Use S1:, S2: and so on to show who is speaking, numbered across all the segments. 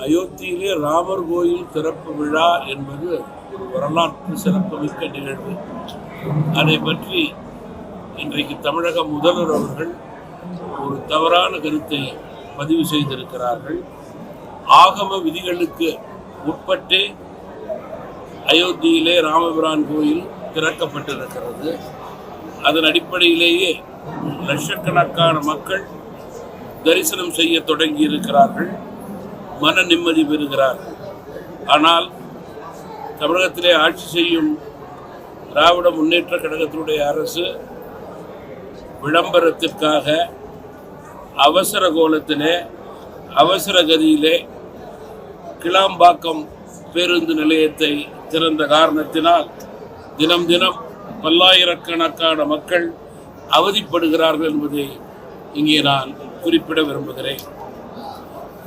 S1: அயோத்தியிலே ராமர் கோயில் திறப்பு விழா என்பது ஒரு வரலாற்று சிறப்புமிக்க நிகழ்வு. அதை பற்றி இன்றைக்கு தமிழக முதல்வர் அவர்கள் ஒரு தவறான கருத்தை பதிவு செய்திருக்கிறார்கள். ஆகம விதிகளுக்கு உட்பட்டே அயோத்தியிலே ராமபிரான் கோயில் திறக்கப்பட்டிருக்கிறது. அதன் அடிப்படையிலேயே லட்சக்கணக்கான மக்கள் தரிசனம் செய்ய தொடங்கி இருக்கிறார்கள், மன நிம்மதி பெறுகிறார்கள். ஆனால் தமிழகத்திலே ஆட்சி செய்யும் திராவிட முன்னேற்ற கழகத்தினுடைய அரசு விளம்பரத்திற்காக அவசர கோலத்திலே அவசர கதியிலே கிளாம்பாக்கம் பேருந்து நிலையத்தை திறந்த காரணத்தினால் தினம் தினம் பல்லாயிரக்கணக்கான மக்கள் அவதிப்படுகிறார்கள் என்பதை இங்கே நான் குறிப்பிட விரும்புகிறேன்.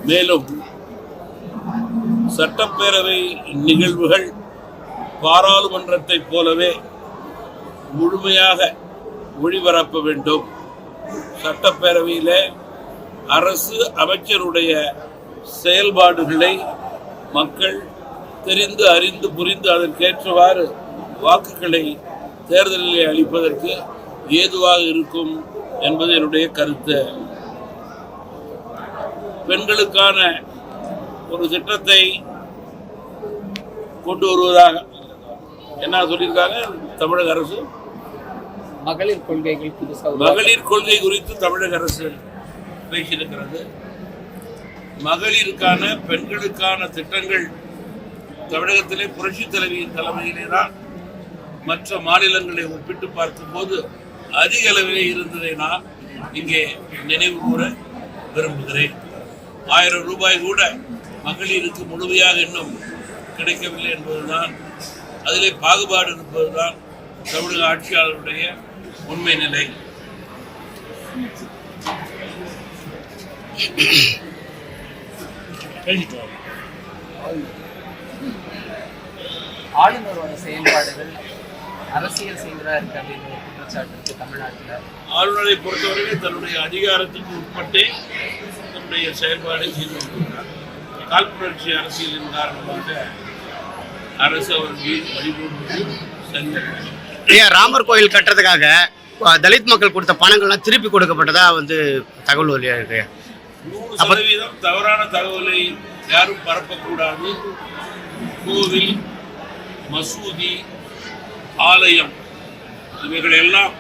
S1: மேலும் சட்டப்பேரவை நிகழ்வுகள் பாராளுமன்றத்தைப் போலவே முழுமையாக ஒளிபரப்ப வேண்டும். சட்டப்பேரவையிலே அரசு அமைச்சருடைய செயல்பாடுகளை மக்கள் தெரிந்து அறிந்து புரிந்து அதற்கேற்றவாறு வாக்குகளை தேர்தலில் அளிப்பதற்கு ஏதுவாக இருக்கும் என்பது என்னுடைய கருத்து. பெண்களுக்கான ஒரு திட்டத்தை கொண்டு வருவதாக என்ன சொல்லியிருக்காங்க தமிழக அரசு?
S2: மகளிர்
S1: கொள்கை குறித்து தமிழக அரசு பேசியிருக்கிறது. மகளிருக்கான பெண்களுக்கான திட்டங்கள் தமிழகத்திலே புரட்சி தலைவியின் தலைமையிலே தான் மற்ற மாநிலங்களை ஒப்பிட்டு பார்க்கும்போது அதிக அளவிலே இருந்ததை நான் இங்கே நினைவு கூற விரும்புகிறேன். 1000 ரூபாய் கூட மகளிருக்கு முழுமையாக இன்னும் கிடைக்கவில்லை என்பதுதான், அதிலே பாகுபாடு இருப்பதுதான் தமிழக ஆட்சியாளருடைய உண்மை நிலை.
S2: ஆளுநரோட செயல்பாடுகள் அரசியல் செய்வதா இருக்கு அப்படின்னு குற்றச்சாட்டு இருக்கு தமிழ்நாட்டில்.
S1: ஆளுநரை பொறுத்தவரையிலே தன்னுடைய அதிகாரத்துக்கு உட்பட்டே தன்னுடைய செயல்பாடை செய்து கொண்டிருக்கிறார். காழ்ப்புணர்ச்சி அரசியலின் காரணமாக அரசு அவர் மீது வழிபடுவது சரியாக.
S3: ராமர் கோயில் கட்டுறதுக்காக தலித் மக்கள் கொடுத்த பணங்கள்லாம் திருப்பி கொடுக்கப்பட்டதா தகவல் வழியா இருக்கு.
S1: 100% தவறான தகவலை யாரும் பரப்பக்கூடாது. கோவில், மசூதி, ஆலயம் இவைகள் எல்லாம்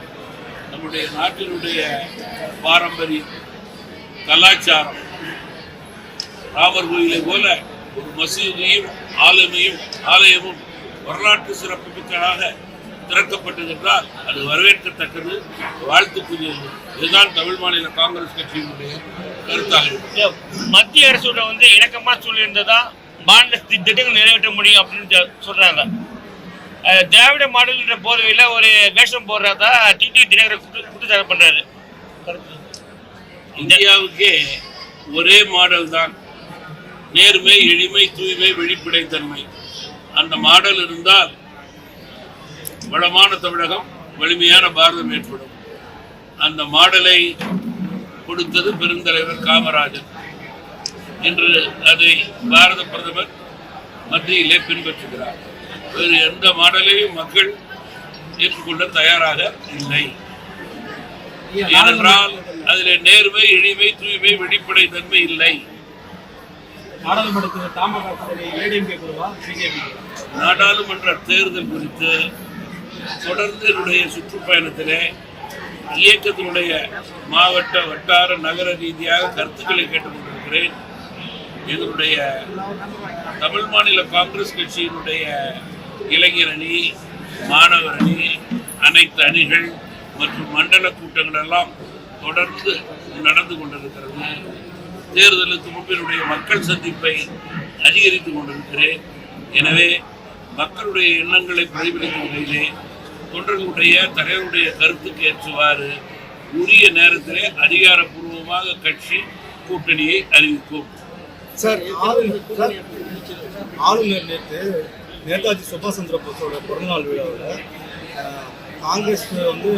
S1: நம்முடைய நாட்டினுடைய பாரம்பரியம், கலாச்சாரம். ராமர் கோயிலை போல ஒரு மசூதியும் ஆலயமும் வரலாற்று சிறப்புமிக்கதாக திறக்கப்பட்டது என்றால் அது வரவேற்கத்தக்கது, வாழ்த்துக்குரியது. இதுதான் தமிழ் மாநில காங்கிரஸ் கட்சியினுடைய கருத்தாக இருக்கு.
S4: மத்திய அரசோட இணக்கமா சொல்லியிருந்ததா மாநில திட்டங்கள் நிறைவேற்ற முடியும் அப்படின்னு சொல்றாங்க. திராவிட மாடல் என்ற போர்வையில் ஒரு வேஷம் போடுறதா டிடி தினகரன் குற்றச்சாட்டு பண்றாரு.
S1: இந்தியாவுக்கே ஒரே மாடல் தான், நேர்மை, எளிமை, தூய்மை, வெளிப்படைத்தன்மை. அந்த மாடல் இருந்தால் வளமான தமிழகம், வலிமையான பாரதம் ஏற்படும். அந்த மாடலை கொடுத்தது பெருந்தலைவர் காமராஜர். இன்று அதை பாரத பிரதமர் மத்தியிலே பின்பற்றுகிறார். வேறு எந்த மாடலையும் மக்கள் ஏற்றுக்கொள்ள தயாராக இல்லை. ஏனென்றால் அதிலே நேர்மை, எளிமை, தூய்மை, வெளிப்படைத்தன்மை இல்லை. நாடாளுமன்ற தேர்தல் குறித்து தொடர்ந்து என்னுடைய சுற்றுப்பயணத்திலே இயக்கத்தினுடைய மாவட்ட, வட்டார, நகர ரீதியாக கருத்துக்களை கேட்டுக்கொண்டிருக்கிறேன். எங்களுடைய தமிழ் மாநில காங்கிரஸ் கட்சியினுடைய இளைஞர் அணி, மாணவர் அணி, அனைத்து அணிகள் மற்றும் மண்டல கூட்டங்கள் எல்லாம் தொடர்ந்து நடந்து கொண்டிருக்கிறது. தேர்தலுக்கு முன்பினுடைய மக்கள் சந்திப்பை அதிகரித்துக் கொண்டிருக்கிறேன். எனவே மக்களுடைய எண்ணங்களை பிரதிபலிக்கும் வகையிலே தொண்டர்களுடைய தலைவருடைய கருத்துக்கு ஏற்றவாறு உரிய நேரத்திலே அதிகாரப்பூர்வமாக கட்சி கூட்டணியை அறிவிக்கும்.
S5: சார், ஆளுநர் நேற்று நேதாஜி சுபாஷ் சந்திர போஸோட பிறந்தநாள் விழாவில் காங்கிரஸ் வந்து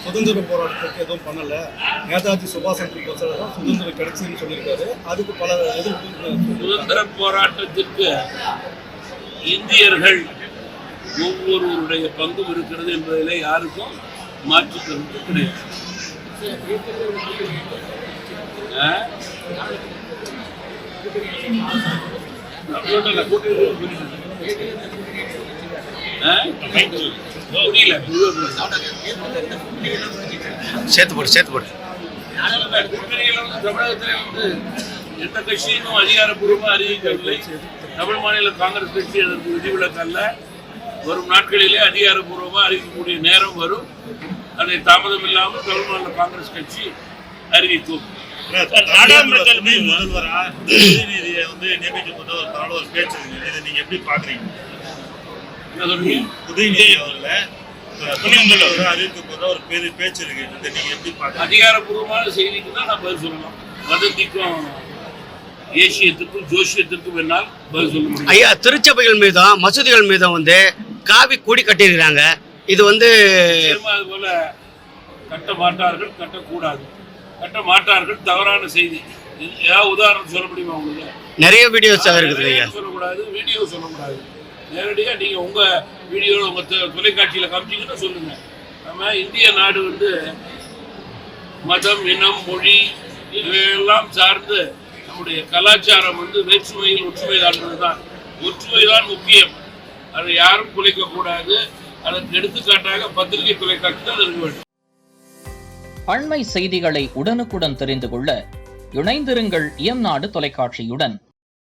S5: சுதந்திர போராட்டத்துக்கு எதுவும் பண்ணலை, நேதாஜி சுபாஷ் சந்திர போஸ் தான் சுதந்திரம் கிடைச்சுன்னு சொல்லியிருக்காரு. அதுக்கு பல எதிர்ப்பு.
S1: சுதந்திர போராட்டத்திற்கு இந்தியர்கள் ஒவ்வொருவருடைய பங்கும் இருக்கிறது என்பதிலே யாருக்கும் மாற்று கருத்து கிடையாது.
S3: சேர்த்து போடு.
S1: கூட்டணியில் வந்து தமிழகத்திலே வந்து எந்த கட்சியும் அதிகாரப்பூர்வமாக அறிவிக்கவில்லை. தமிழ் மாநில காங்கிரஸ் கட்சி அதற்கு விதிவிலக்கு அல்ல. வரும் நாட்களிலே அதிகாரப்பூர்வமாக அறிவிக்கக்கூடிய நேரம் வரும். அதை தாமதம் இல்லாமல் தமிழ் மாநில காங்கிரஸ் கட்சி அறிவிக்கும்.
S6: முதல்வரா உதயநிதியை வந்து நியமிக்கப்பட்ட ஒரு பேச்சு இருக்கு. இதை நீங்க எப்படி பாக்குறீங்க? உதயநிதி அவர்களை அறிவிக்கப்பட்ட ஒரு பெரிய பேச்சு இருக்கு. இதை நீங்க எப்படி பாக்குறீங்க?
S1: அதிகாரப்பூர்வமான செய்திக்கு தான் நான் பதில் சொல்லலாம். வதந்திக்கும் ஏசியத்திற்கும் ஜோசியத்திற்கும் என்னால் பதில் சொல்ல முடியும்.
S3: ஐயா, திருச்சபைகள் மீதும் மசூதிகள் மீதும் வந்து காவி கொடி கட்டியிருக்கிறாங்க. இது வந்து
S1: அது போல கட்ட மாட்டார்கள், கட்டக்கூடாது. கட்ட மாட்டார்கள் தவறான செய்தி. ஏதாவது உதாரணம் சொல்ல முடியுமா உங்களுக்கு?
S3: நிறைய வீடியோஸ் இருக்குது ஐயா.
S1: சொல்லக்கூடாது, வீடியோ சொல்லக்கூடாது. நேரடியாக நீங்கள் உங்கள் வீடியோவில் உங்கள் தொலைக்காட்சியில் காமிச்சிங்கன்னா சொல்லுங்கள். நம்ம இந்திய நாடு வந்து மதம், இனம், மொழி இவையெல்லாம் சார்ந்து நம்முடைய கலாச்சாரம் வந்து வேற்றுமையில் ஒற்றுமை தான். ஒற்றுமை தான் முக்கியம். அதை யாரும் குலைக்கக்கூடாது. அதற்கு எடுத்துக்காட்டாக பத்திரிகை தொலைக்காட்சி தான் இருக்க வேண்டும்.
S7: அண்மை செய்திகளை உடனுக்குடன் தெரிந்து கொள்ள இணைந்திருங்கள் எம் நாடு தொலைக்காட்சியுடன்.